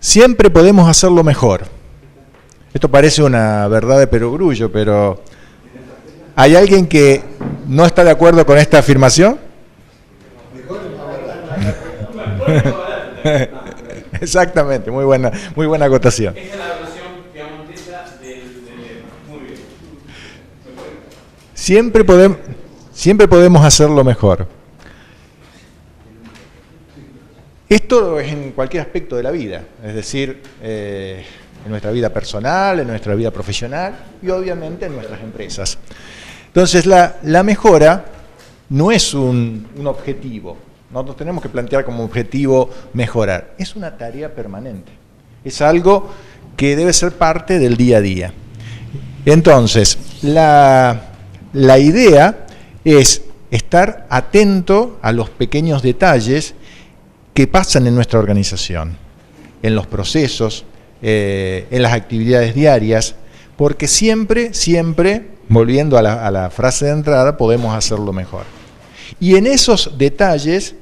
Siempre podemos hacerlo mejor. Esto parece una verdad de perogrullo, pero ¿hay alguien que no está de acuerdo con esta afirmación? Exactamente, muy buena acotación. Esa es la versión piamontesa del muy bien. Siempre podemos hacerlo mejor. Esto es en cualquier aspecto de la vida, es decir, en nuestra vida personal, en nuestra vida profesional y obviamente en nuestras empresas. Entonces la mejora no es un objetivo, no nos tenemos que plantear como objetivo mejorar, es una tarea permanente, es algo que debe ser parte del día a día. Entonces, la idea es estar atento a los pequeños detalles que pasan en nuestra organización, en los procesos, en las actividades diarias, porque siempre, volviendo a la frase de entrada, podemos hacerlo mejor. Y en esos detalles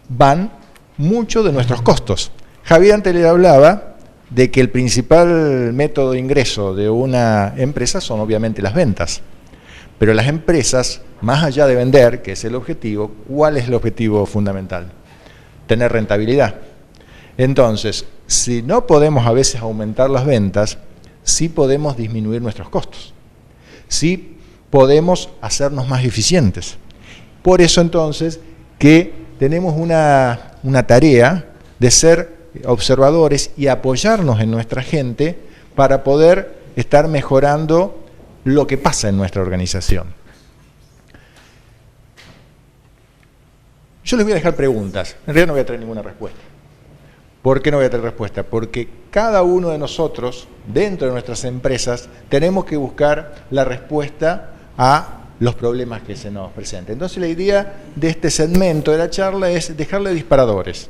van muchos de nuestros costos. Javier antes le hablaba de que el principal método de ingreso de una empresa son obviamente las ventas. Pero las empresas, más allá de vender, que es el objetivo, ¿cuál es el objetivo fundamental? Tener rentabilidad. Entonces, si no podemos a veces aumentar las ventas, sí podemos disminuir nuestros costos. Sí podemos hacernos más eficientes. Por eso entonces que tenemos una tarea de ser observadores y apoyarnos en nuestra gente para poder estar mejorando lo que pasa en nuestra organización. Yo les voy a dejar preguntas, en realidad no voy a traer ninguna respuesta. ¿Por qué no voy a traer respuesta? Porque cada uno de nosotros, dentro de nuestras empresas, tenemos que buscar la respuesta a los problemas que se nos presentan. Entonces la idea de este segmento de la charla es dejarle disparadores.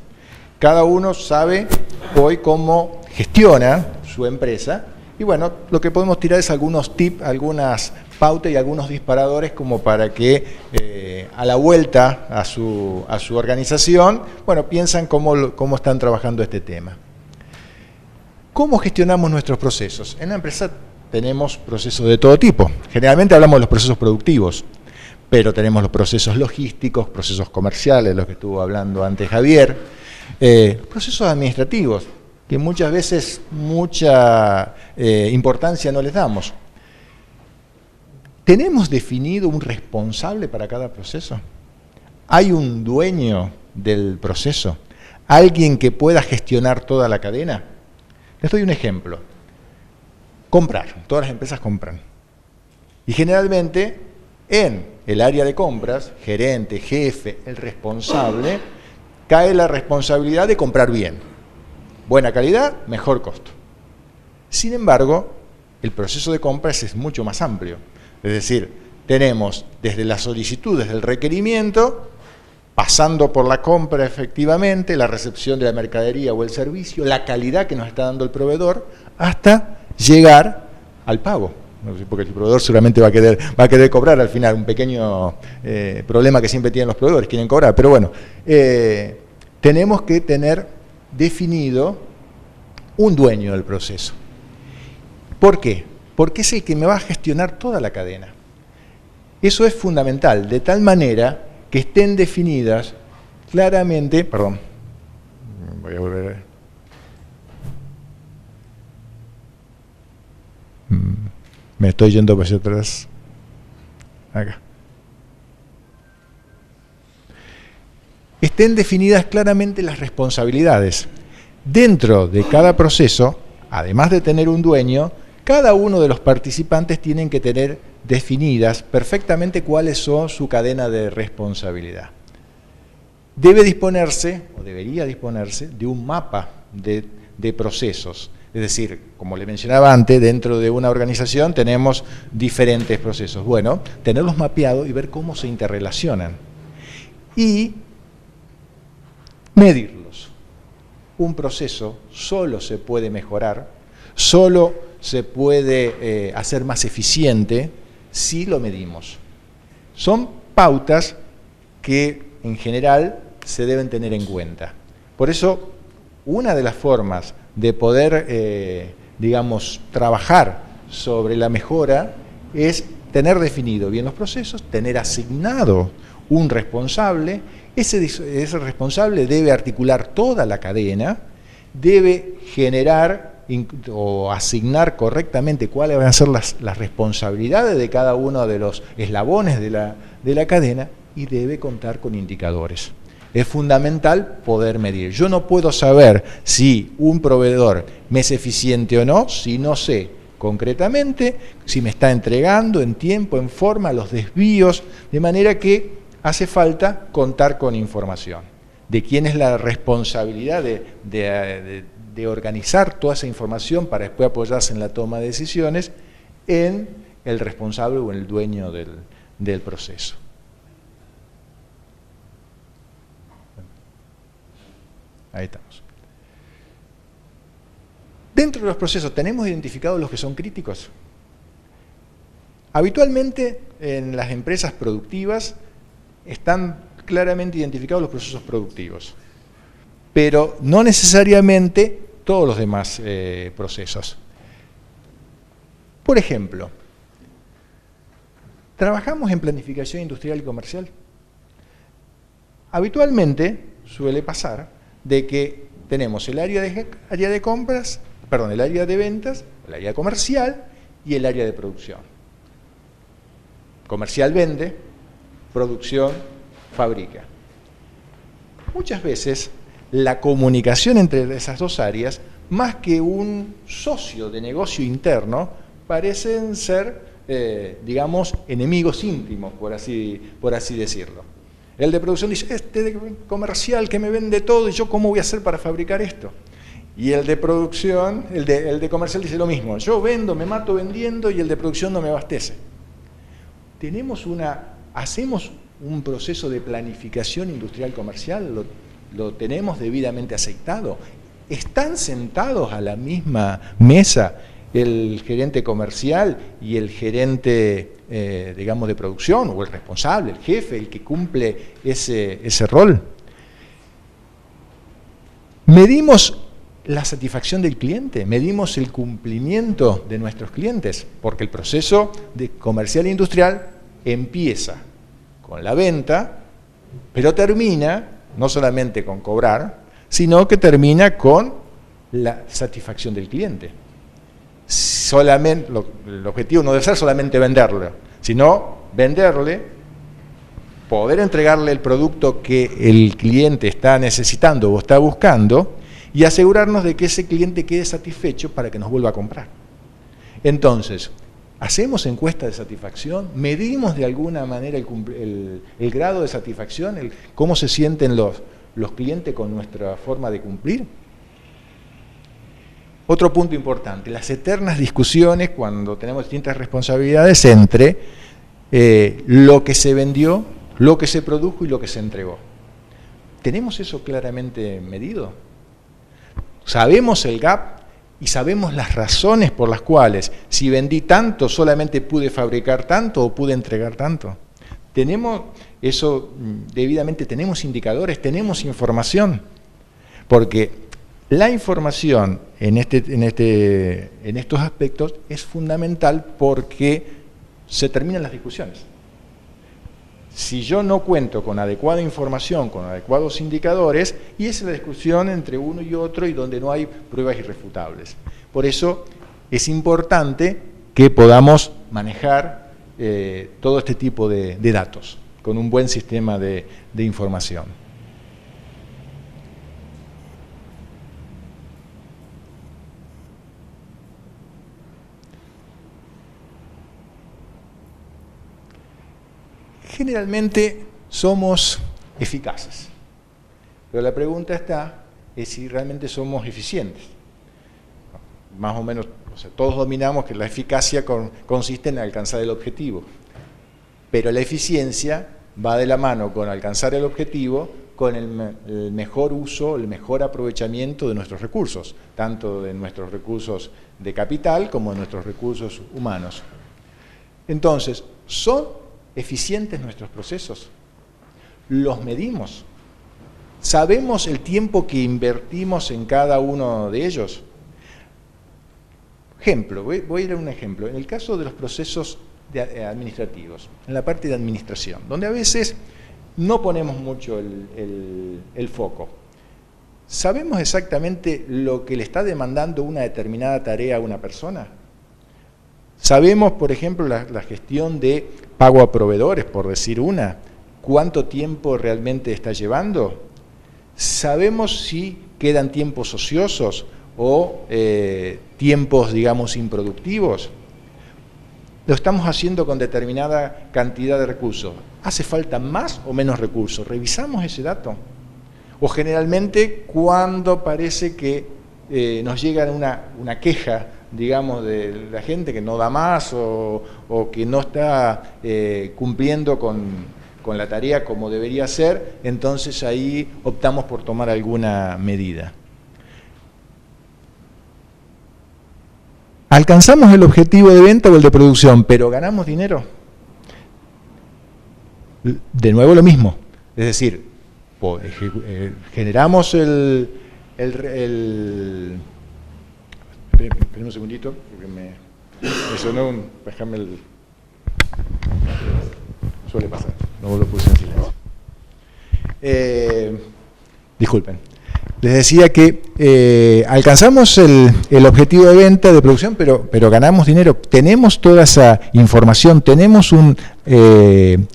Cada uno sabe hoy cómo gestiona su empresa y bueno, lo que podemos tirar es algunos tips, algunas pautas y algunos disparadores como para que a la vuelta a su organización, bueno, piensan cómo están trabajando este tema. ¿Cómo gestionamos nuestros procesos? En la empresa tenemos procesos de todo tipo. Generalmente hablamos de los procesos productivos, pero tenemos los procesos logísticos, procesos comerciales, los que estuvo hablando antes Javier, procesos administrativos, que muchas veces mucha importancia no les damos. ¿Tenemos definido un responsable para cada proceso? ¿Hay un dueño del proceso? ¿Alguien que pueda gestionar toda la cadena? Les doy un ejemplo. Comprar. Todas las empresas compran. Y generalmente en el área de compras, gerente, jefe, el responsable, cae la responsabilidad de comprar bien. Buena calidad, mejor costo. Sin embargo, el proceso de compras es mucho más amplio. Es decir, tenemos desde las solicitudes del requerimiento, pasando por la compra efectivamente, la recepción de la mercadería o el servicio, la calidad que nos está dando el proveedor, hasta llegar al pago. Porque el proveedor seguramente va a querer cobrar al final, un pequeño problema que siempre tienen los proveedores, quieren cobrar. Pero bueno, tenemos que tener definido un dueño del proceso. ¿Por qué? Porque es el que me va a gestionar toda la cadena. Eso es fundamental, de tal manera que estén definidas claramente, perdón, voy a volver, me estoy yendo hacia atrás, acá. Estén definidas claramente las responsabilidades. Dentro de cada proceso, además de tener un dueño, cada uno de los participantes tienen que tener definidas perfectamente cuáles son su cadena de responsabilidad. Debe disponerse, o debería disponerse, de un mapa de procesos. Es decir, como le mencionaba antes, dentro de una organización tenemos diferentes procesos. Bueno, tenerlos mapeados y ver cómo se interrelacionan. Y medirlos. Un proceso solo se puede mejorar, solo se puede hacer más eficiente si lo medimos. Son pautas que en general se deben tener en cuenta. Por eso, una de las formas de poder, digamos, trabajar sobre la mejora es tener definido bien los procesos, tener asignado un responsable. Ese responsable debe articular toda la cadena, debe generar o asignar correctamente cuáles van a ser las responsabilidades de cada uno de los eslabones de la cadena y debe contar con indicadores. Es fundamental poder medir. Yo no puedo saber si un proveedor me es eficiente o no si no sé concretamente si me está entregando en tiempo, en forma, los desvíos, de manera que hace falta contar con información de quién es la responsabilidad de organizar toda esa información para después apoyarse en la toma de decisiones en el responsable o en el dueño del proceso. Ahí estamos. Dentro de los procesos, ¿tenemos identificados los que son críticos? Habitualmente en las empresas productivas están claramente identificados los procesos productivos, pero no necesariamente todos los demás procesos. Por ejemplo, ¿trabajamos en planificación industrial y comercial? Habitualmente suele pasar de que tenemos el área de compras, perdón, el área de ventas, el área comercial y el área de producción. Comercial vende, producción fabrica. Muchas veces la comunicación entre esas dos áreas, más que un socio de negocio interno, parecen ser, digamos, enemigos íntimos, por así decirlo. El de producción dice, este de comercial que me vende todo, ¿y yo cómo voy a hacer para fabricar esto? Y el de producción, el de comercial dice lo mismo, yo vendo, me mato vendiendo y el de producción no me abastece. Hacemos un proceso de planificación industrial comercial, lo tenemos debidamente aceitado. ¿Están sentados a la misma mesa el gerente comercial y el gerente, digamos, de producción, o el responsable, el jefe, el que cumple ese rol? Medimos la satisfacción del cliente, medimos el cumplimiento de nuestros clientes, porque el proceso de comercial e industrial empieza con la venta, pero termina no solamente con cobrar, sino que termina con la satisfacción del cliente. El objetivo no debe ser solamente venderle, sino venderle, poder entregarle el producto que el cliente está necesitando o está buscando y asegurarnos de que ese cliente quede satisfecho para que nos vuelva a comprar. Entonces, hacemos encuesta de satisfacción, medimos de alguna manera el grado de satisfacción, cómo se sienten los clientes con nuestra forma de cumplir. Otro punto importante, las eternas discusiones cuando tenemos distintas responsabilidades entre lo que se vendió, lo que se produjo y lo que se entregó. ¿Tenemos eso claramente medido? ¿Sabemos el gap y sabemos las razones por las cuales si vendí tanto solamente pude fabricar tanto o pude entregar tanto? ¿Tenemos eso debidamente? ¿Tenemos indicadores? ¿Tenemos información? Porque la información en estos aspectos es fundamental porque se terminan las discusiones. Si yo no cuento con adecuada información, con adecuados indicadores, y esa es la discusión entre uno y otro y donde no hay pruebas irrefutables. Por eso es importante que podamos manejar todo este tipo de datos con un buen sistema de información. Generalmente somos eficaces, pero la pregunta es si realmente somos eficientes. Más o menos, todos dominamos que la eficacia consiste en alcanzar el objetivo, pero la eficiencia va de la mano con alcanzar el objetivo, con el mejor uso, el mejor aprovechamiento de nuestros recursos, tanto de nuestros recursos de capital como de nuestros recursos humanos. Entonces, ¿son eficientes nuestros procesos? ¿Los medimos? ¿Sabemos el tiempo que invertimos en cada uno de ellos? ejemplo, voy a ir a un ejemplo. En el caso de los procesos administrativos, en la parte de administración, donde a veces no ponemos mucho el foco. ¿Sabemos exactamente lo que le está demandando una determinada tarea a una persona? ¿Sabemos, por ejemplo, la gestión de pago a proveedores, por decir una? ¿Cuánto tiempo realmente está llevando? ¿Sabemos si quedan tiempos ociosos o tiempos, digamos, improductivos? Lo estamos haciendo con determinada cantidad de recursos. ¿Hace falta más o menos recursos? ¿Revisamos ese dato? O generalmente cuando parece que nos llega una queja, digamos, de la gente que no da más o que no está cumpliendo con la tarea como debería ser, entonces ahí optamos por tomar alguna medida. ¿Alcanzamos el objetivo de venta o el de producción, pero ganamos dinero? De nuevo lo mismo, es decir, generamos esperen un segundito, porque me sonó déjame suele pasar, no lo puse en silencio. Disculpen. Les decía que alcanzamos el objetivo de venta, de producción, pero ganamos dinero. Tenemos toda esa información, tenemos un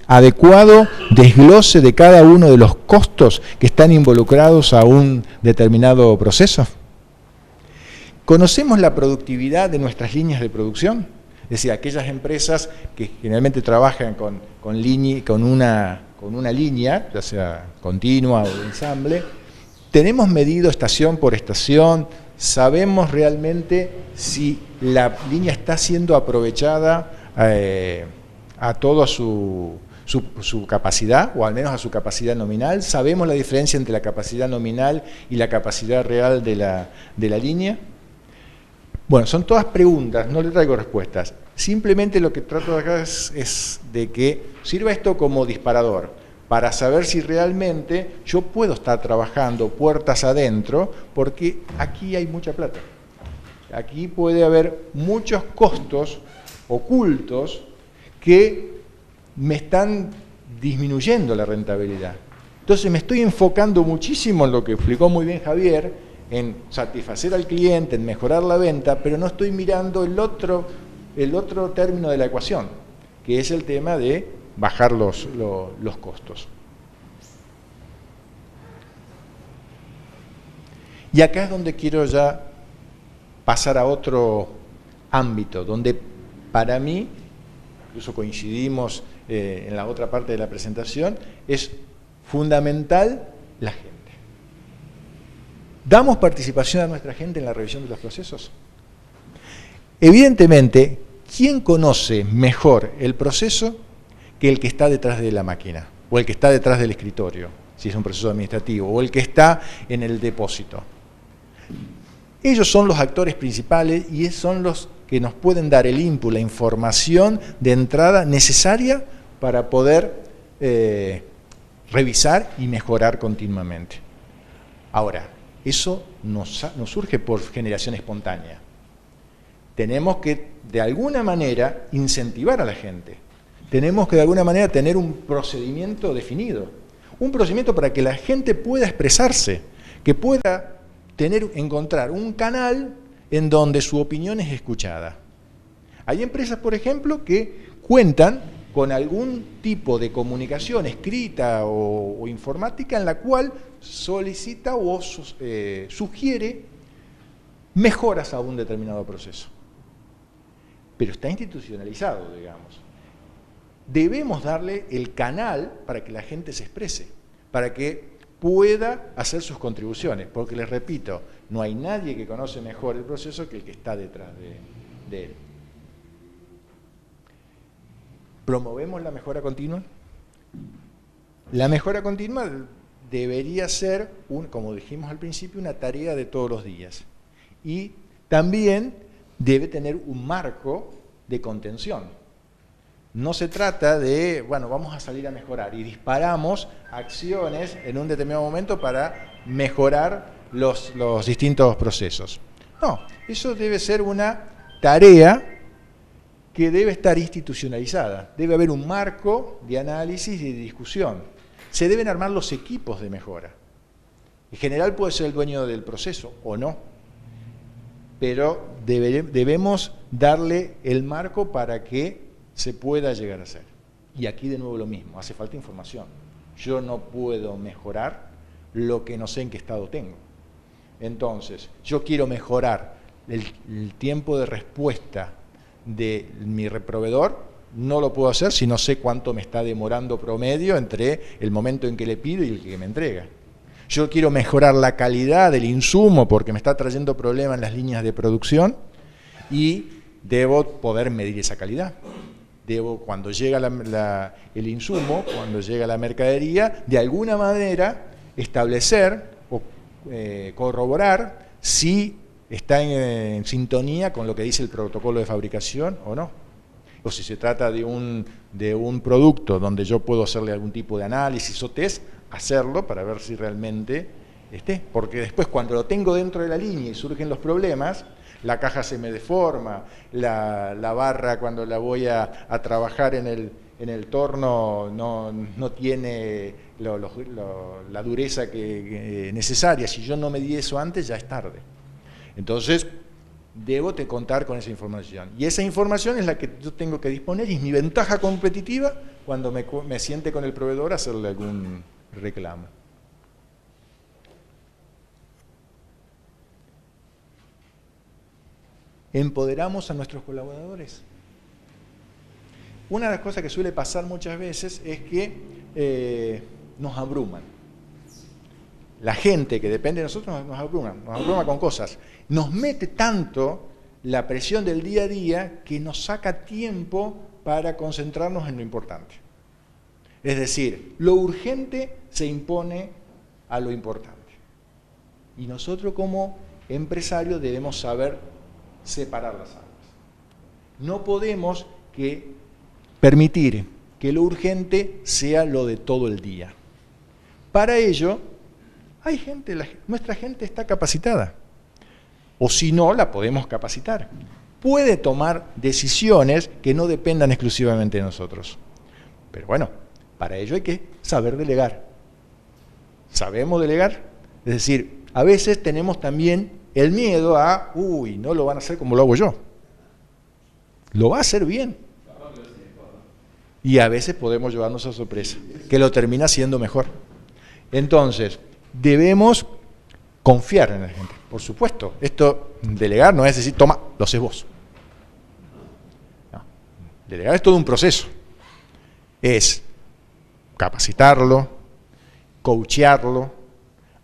adecuado desglose de cada uno de los costos que están involucrados a un determinado proceso. ¿Conocemos la productividad de nuestras líneas de producción? Es decir, aquellas empresas que generalmente trabajan con una línea, ya sea continua o de ensamble. ¿Tenemos medido estación por estación? ¿Sabemos realmente si la línea está siendo aprovechada a toda su capacidad, o al menos a su capacidad nominal? ¿Sabemos la diferencia entre la capacidad nominal y la capacidad real de la línea? Bueno, son todas preguntas, no le traigo respuestas. Simplemente lo que trato de acá es de que sirva esto como disparador, para saber si realmente yo puedo estar trabajando puertas adentro, porque aquí hay mucha plata. Aquí puede haber muchos costos ocultos que me están disminuyendo la rentabilidad. Entonces me estoy enfocando muchísimo en lo que explicó muy bien Javier, en satisfacer al cliente, en mejorar la venta, pero no estoy mirando el otro término de la ecuación, que es el tema de bajar los costos. Y acá es donde quiero ya pasar a otro ámbito, donde para mí, incluso coincidimos en la otra parte de la presentación, es fundamental la gente. ¿Damos participación a nuestra gente en la revisión de los procesos? Evidentemente, ¿quién conoce mejor el proceso que el que está detrás de la máquina, o el que está detrás del escritorio, si es un proceso administrativo, o el que está en el depósito? Ellos son los actores principales y son los que nos pueden dar el input, la información de entrada necesaria para poder revisar y mejorar continuamente. Ahora, eso no surge por generación espontánea. Tenemos que, de alguna manera, incentivar a la gente. Tenemos que, de alguna manera, tener un procedimiento definido. Un procedimiento para que la gente pueda expresarse, que pueda encontrar un canal en donde su opinión es escuchada. Hay empresas, por ejemplo, que cuentan con algún tipo de comunicación escrita o informática en la cual solicita o sugiere mejoras a un determinado proceso. Pero está institucionalizado, digamos. Debemos darle el canal para que la gente se exprese, para que pueda hacer sus contribuciones, porque les repito, no hay nadie que conoce mejor el proceso que el que está detrás de él. ¿Promovemos la mejora continua? La mejora continua debería ser, como dijimos al principio, una tarea de todos los días. Y también debe tener un marco de contención. No se trata de, bueno, vamos a salir a mejorar y disparamos acciones en un determinado momento para mejorar los distintos procesos. No, eso debe ser una tarea que debe estar institucionalizada. Debe haber un marco de análisis y de discusión. Se deben armar los equipos de mejora. En general puede ser el dueño del proceso o no, pero debemos darle el marco para que se pueda llegar a hacer. Y aquí de nuevo lo mismo, hace falta información. Yo no puedo mejorar lo que no sé en qué estado tengo. Entonces, yo quiero mejorar el tiempo de respuesta de mi proveedor, no lo puedo hacer si no sé cuánto me está demorando promedio entre el momento en que le pido y el que me entrega. Yo quiero mejorar la calidad del insumo porque me está trayendo problemas en las líneas de producción y debo poder medir esa calidad. Debo, cuando llega el insumo, cuando llega la mercadería, de alguna manera establecer o corroborar si está en sintonía con lo que dice el protocolo de fabricación o no. O si se trata de un producto donde yo puedo hacerle algún tipo de análisis o test, hacerlo para ver si realmente esté. Porque después cuando lo tengo dentro de la línea y surgen los problemas, la caja se me deforma, la barra cuando la voy a trabajar en el torno no tiene la dureza necesaria. Si yo no medí eso antes, ya es tarde. Entonces, debo contar con esa información. Y esa información es la que yo tengo que disponer y es mi ventaja competitiva cuando me siente con el proveedor a hacerle algún reclamo. ¿Empoderamos a nuestros colaboradores? Una de las cosas que suele pasar muchas veces es que nos abruman. La gente que depende de nosotros nos abruma con cosas. Nos mete tanto la presión del día a día que nos saca tiempo para concentrarnos en lo importante. Es decir, lo urgente se impone a lo importante. Y nosotros como empresarios debemos saber separar las aguas. No podemos permitir que lo urgente sea lo de todo el día. Para ello, hay gente, nuestra gente está capacitada. O si no, la podemos capacitar. Puede tomar decisiones que no dependan exclusivamente de nosotros. Pero bueno, para ello hay que saber delegar. ¿Sabemos delegar? Es decir, a veces tenemos también el miedo a, no lo van a hacer como lo hago yo. Lo va a hacer bien. Y a veces podemos llevarnos a sorpresa, que lo termina siendo mejor. Entonces, debemos confiar en la gente. Por supuesto, esto, delegar no es decir, toma, lo haces vos. No. Delegar es todo un proceso. Es capacitarlo, coachearlo,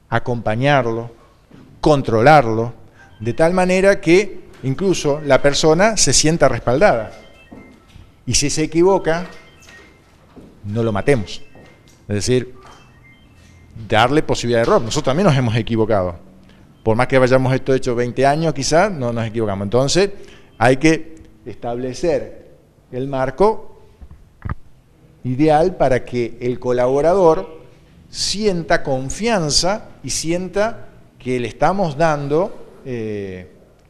acompañarlo, controlarlo, de tal manera que incluso la persona se sienta respaldada. Y si se equivoca, no lo matemos. Es decir, darle posibilidad de error. Nosotros también nos hemos equivocado. Por más que hayamos esto hecho 20 años, quizás no nos equivocamos. Entonces, hay que establecer el marco ideal para que el colaborador sienta confianza y sienta que le estamos dando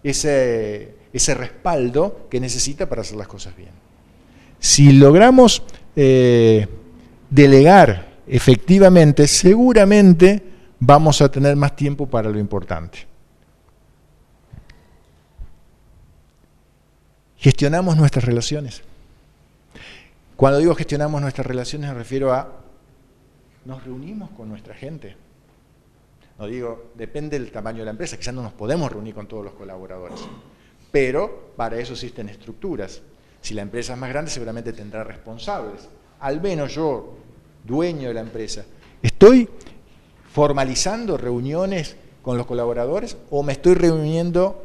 ese respaldo que necesita para hacer las cosas bien. Si logramos delegar efectivamente, seguramente vamos a tener más tiempo para lo importante. Gestionamos nuestras relaciones. Cuando digo gestionamos nuestras relaciones me refiero a nos reunimos con nuestra gente. No digo, depende del tamaño de la empresa, quizás no nos podemos reunir con todos los colaboradores, pero para eso existen estructuras. Si la empresa es más grande, seguramente tendrá responsables. Al menos yo, dueño de la empresa, ¿estoy formalizando reuniones con los colaboradores o me estoy reuniendo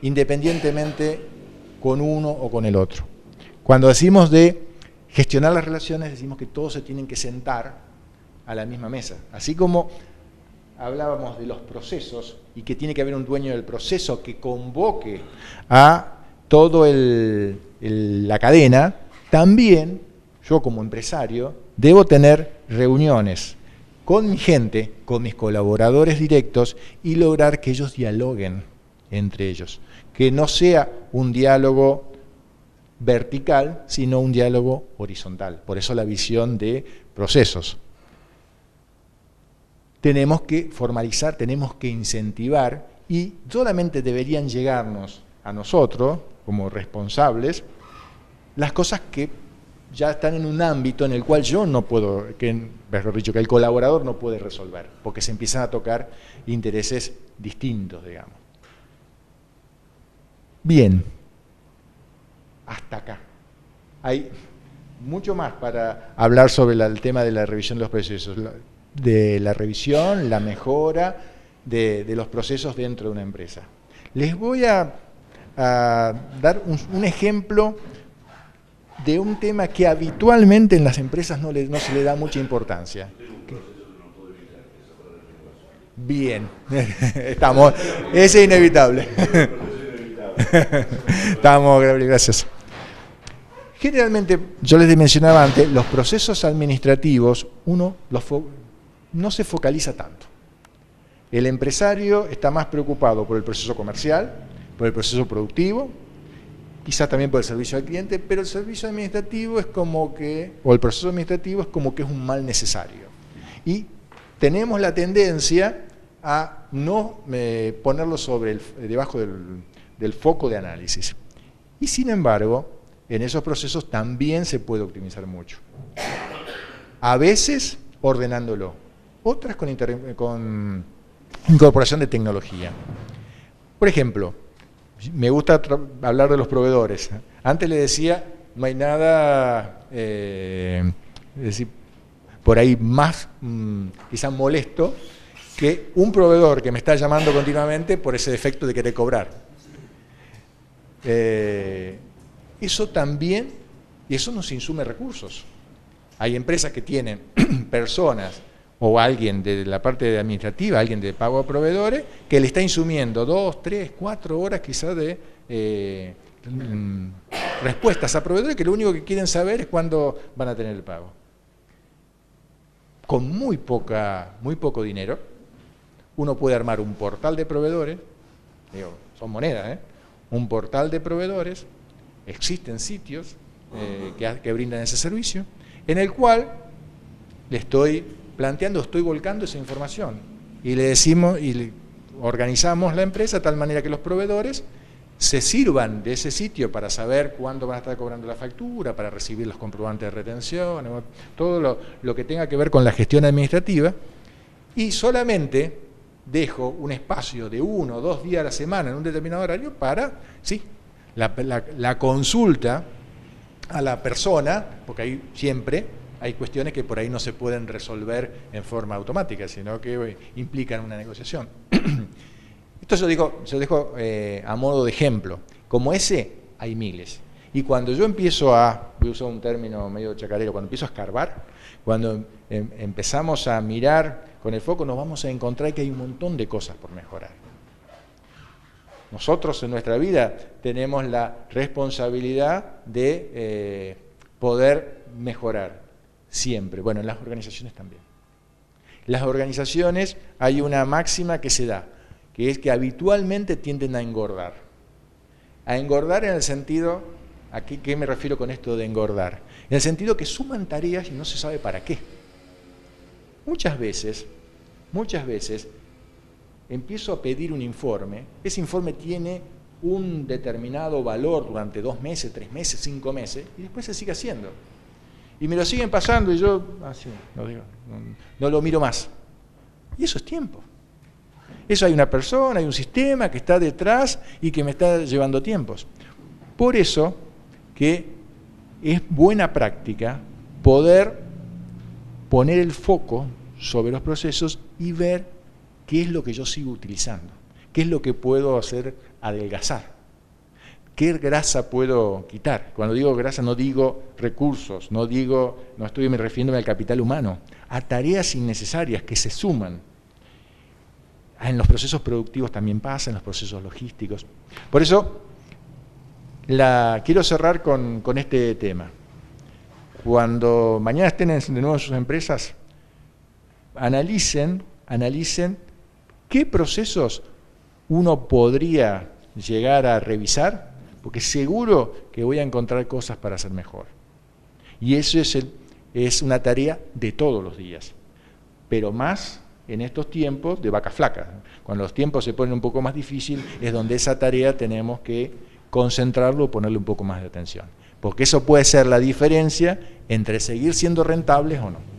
independientemente con uno o con el otro? Cuando decimos de gestionar las relaciones, decimos que todos se tienen que sentar a la misma mesa. Así como hablábamos de los procesos y que tiene que haber un dueño del proceso que convoque a todo la cadena, también yo como empresario debo tener reuniones con mi gente, con mis colaboradores directos y lograr que ellos dialoguen entre ellos. Que no sea un diálogo vertical, sino un diálogo horizontal. Por eso la visión de procesos. Tenemos que formalizar, tenemos que incentivar, y solamente deberían llegarnos a nosotros, como responsables, las cosas que ya están en un ámbito en el cual yo no puedo, mejor dicho, que el colaborador no puede resolver, porque se empiezan a tocar intereses distintos, digamos. Bien, hasta acá. Hay mucho más para hablar sobre el tema de la revisión de los procesos, de la revisión, la mejora de los procesos dentro de una empresa. Les voy a dar un ejemplo de un tema que habitualmente en las empresas no se le da mucha importancia. Bien, estamos, es inevitable. Estamos, gracias. Generalmente, yo les mencionaba antes, los procesos administrativos, uno no se focaliza tanto. El empresario está más preocupado por el proceso comercial, por el proceso productivo, quizás también por el servicio al cliente, pero el servicio administrativo es como que, o el proceso administrativo es como que es un mal necesario. Y tenemos la tendencia a no ponerlo debajo del foco de análisis. Y sin embargo, en esos procesos también se puede optimizar mucho. A veces ordenándolo, otras con incorporación de tecnología. Por ejemplo, me gusta hablar de los proveedores. Antes le decía, no hay nada, es decir, por ahí más quizás molesto que un proveedor que me está llamando continuamente por ese defecto de querer cobrar. Eso también, y eso nos insume recursos. Hay empresas que tienen personas o alguien de la parte administrativa, alguien de pago a proveedores, que le está insumiendo 2, 3, 4 horas quizás de respuestas a proveedores que lo único que quieren saber es cuándo van a tener el pago. Con muy poco dinero, uno puede armar un portal de proveedores, digo, son monedas, un portal de proveedores, existen sitios que brindan ese servicio, en el cual le estoy volcando esa información y le decimos y organizamos la empresa de tal manera que los proveedores se sirvan de ese sitio para saber cuándo van a estar cobrando la factura, para recibir los comprobantes de retención, todo lo que tenga que ver con la gestión administrativa, y solamente dejo un espacio de 1 o 2 días a la semana en un determinado horario para la consulta a la persona, porque ahí siempre hay cuestiones que por ahí no se pueden resolver en forma automática, sino que implican una negociación. Esto yo dejo a modo de ejemplo. Como ese, hay miles. Y cuando yo empiezo voy a usar un término medio chacarero, cuando empiezo a escarbar, cuando empezamos a mirar con el foco, nos vamos a encontrar que hay un montón de cosas por mejorar. Nosotros en nuestra vida tenemos la responsabilidad de poder mejorar siempre. Bueno, en las organizaciones también. En las organizaciones hay una máxima que se da, que es que habitualmente tienden a engordar. A engordar en el sentido, ¿a qué me refiero con esto de engordar? En el sentido que suman tareas y no se sabe para qué. Muchas veces, empiezo a pedir un informe, ese informe tiene un determinado valor durante 2 meses, 3 meses, 5 meses, y después se sigue haciendo. Y me lo siguen pasando y yo no lo miro más. Y eso es tiempo. Eso hay una persona, hay un sistema que está detrás y que me está llevando tiempos. Por eso que es buena práctica poder poner el foco sobre los procesos y ver qué es lo que yo sigo utilizando, qué es lo que puedo hacer adelgazar, qué grasa puedo quitar. Cuando digo grasa no digo recursos, no estoy refiriéndome al capital humano, a tareas innecesarias que se suman. En los procesos productivos también pasa, en los procesos logísticos. Por eso quiero cerrar con este tema. Cuando mañana estén de nuevo en sus empresas, analicen qué procesos uno podría llegar a revisar, porque seguro que voy a encontrar cosas para hacer mejor. Y eso es una tarea de todos los días, pero más en estos tiempos de vacas flacas. Cuando los tiempos se ponen un poco más difíciles, es donde esa tarea tenemos que concentrarlo o ponerle un poco más de atención, porque eso puede ser la diferencia entre seguir siendo rentables o no.